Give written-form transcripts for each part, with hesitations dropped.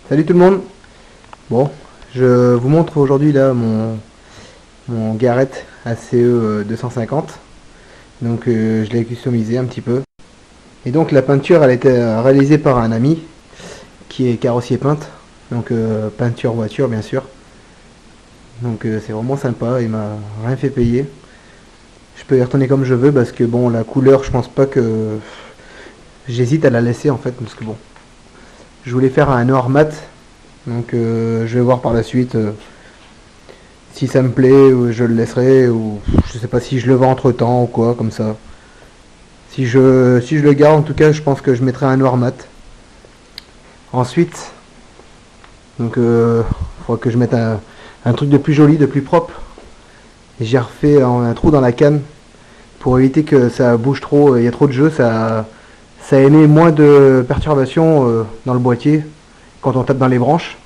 Salut tout le monde. Bon, je vous montre aujourd'hui là mon Garrett ACE 250. Donc je l'ai customisé un petit peu. Et donc la peinture elle a été réalisée par un ami qui est carrossier peintre. Donc peinture voiture bien sûr. Donc c'est vraiment sympa, il m'a rien fait payer. Je peux y retourner comme je veux parce que bon la couleur je pense pas que... J'hésite à la laisser en fait parce que bon... Je voulais faire un noir mat. Donc je vais voir par la suite si ça me plaît, je le laisserai, ou je sais pas si je le vends entre temps ou quoi, comme ça. Si je le garde, en tout cas, je pense que je mettrai un noir mat. Ensuite, donc faudra que je mette un truc de plus joli, de plus propre. Et j'ai refait un trou dans la canne pour éviter que ça bouge trop, il y a trop de jeu, ça émet moins de perturbations dans le boîtier quand on tape dans les branches.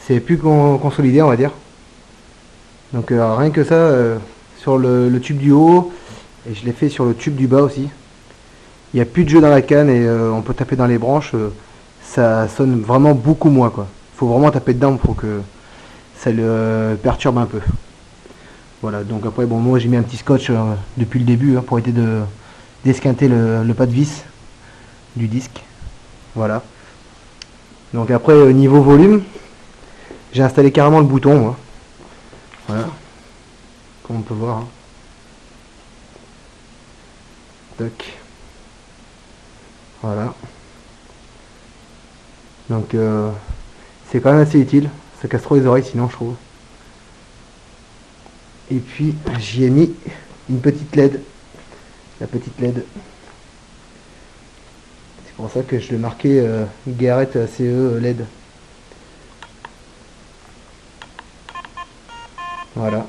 C'est plus consolidé, on va dire. Donc rien que ça, sur le tube du haut, et je l'ai fait sur le tube du bas aussi. Il n'y a plus de jeu dans la canne et on peut taper dans les branches, ça sonne vraiment beaucoup moins quoi. Faut vraiment taper dedans pour que ça le perturbe un peu. Voilà, donc après bon moi j'ai mis un petit scotch depuis le début pour éviter d'esquinter le pas de vis du disque. Voilà. Donc après niveau volume, j'ai installé carrément le bouton moi. Voilà, comme on peut voir. Tac. Voilà. Donc c'est quand même assez utile. Ça casse trop les oreilles sinon je trouve. Et puis j'y ai mis une petite LED. La petite LED. C'est pour ça que je l'ai marqué Garrett ACE LED. Voilà.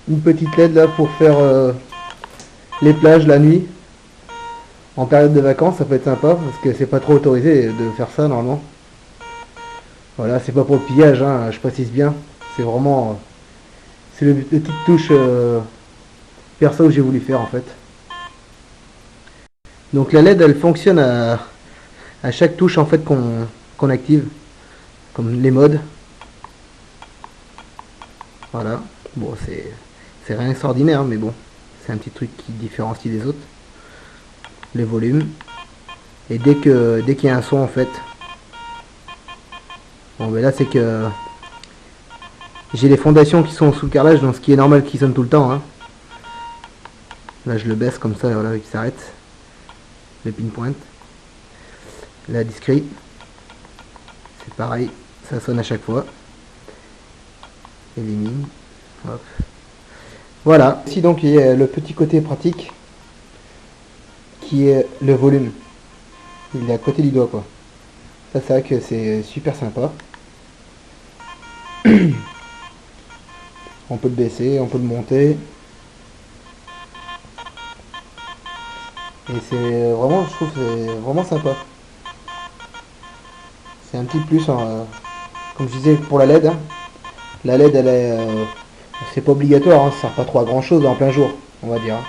Une petite LED là pour faire les plages la nuit. En période de vacances, ça peut être sympa parce que c'est pas trop autorisé de faire ça normalement. Voilà, c'est pas pour le pillage, hein, je précise bien. C'est vraiment... c'est le petite touche perso que j'ai voulu faire en fait. Donc la LED elle fonctionne à chaque touche en fait qu'on active. Comme les modes. Voilà. Bon c'est rien d'extraordinaire mais bon. C'est un petit truc qui différencie des autres. Le volume. Et dès qu'il y a un son en fait. Bon ben là c'est que j'ai les fondations qui sont sous le carrelage, donc ce qui est normal qui sonne tout le temps. Hein. Là je le baisse comme ça, voilà, il s'arrête. Le pinpoint. Là discret. C'est pareil, ça sonne à chaque fois. Élimine. Hop. Voilà. Ici donc il y a le petit côté pratique qui est le volume. Il est à côté du doigt quoi. Ça c'est vrai que c'est super sympa. On peut le baisser, on peut le monter. Et c'est vraiment, je trouve, c'est vraiment sympa. C'est un petit plus, hein, comme je disais pour la LED. Hein. La LED, elle est, c'est pas obligatoire, hein, ça sert pas trop à grand chose en plein jour, on va dire. Hein.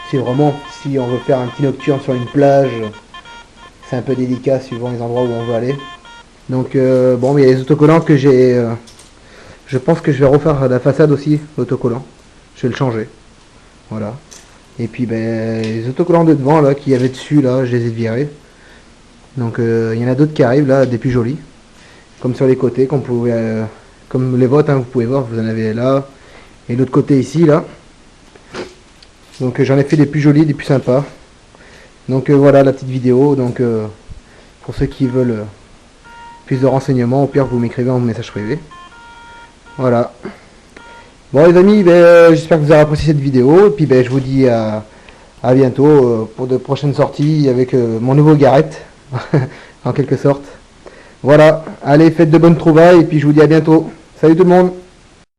C'est vraiment si on veut faire un petit nocturne sur une plage, c'est un peu délicat suivant les endroits où on veut aller. Donc bon, il y a les autocollants que j'ai. Je pense que je vais refaire la façade aussi, autocollant. Je vais le changer. Voilà. Et puis ben, les autocollants de devant là, qu'il y avait dessus, là, je les ai virés. Donc il y en a d'autres qui arrivent là, des plus jolis. Comme sur les côtés, qu'on pouvait, comme les vôtres, hein, vous pouvez voir, vous en avez là. Et l'autre côté ici, là. Donc j'en ai fait des plus jolis, des plus sympas. Donc voilà la petite vidéo. Donc pour ceux qui veulent plus de renseignements, au pire vous m'écrivez en message privé. Voilà. Bon les amis, ben, j'espère que vous avez apprécié cette vidéo. Et puis ben, je vous dis à bientôt pour de prochaines sorties avec mon nouveau Garrett. En quelque sorte. Voilà. Allez, faites de bonnes trouvailles. Et puis je vous dis à bientôt. Salut tout le monde.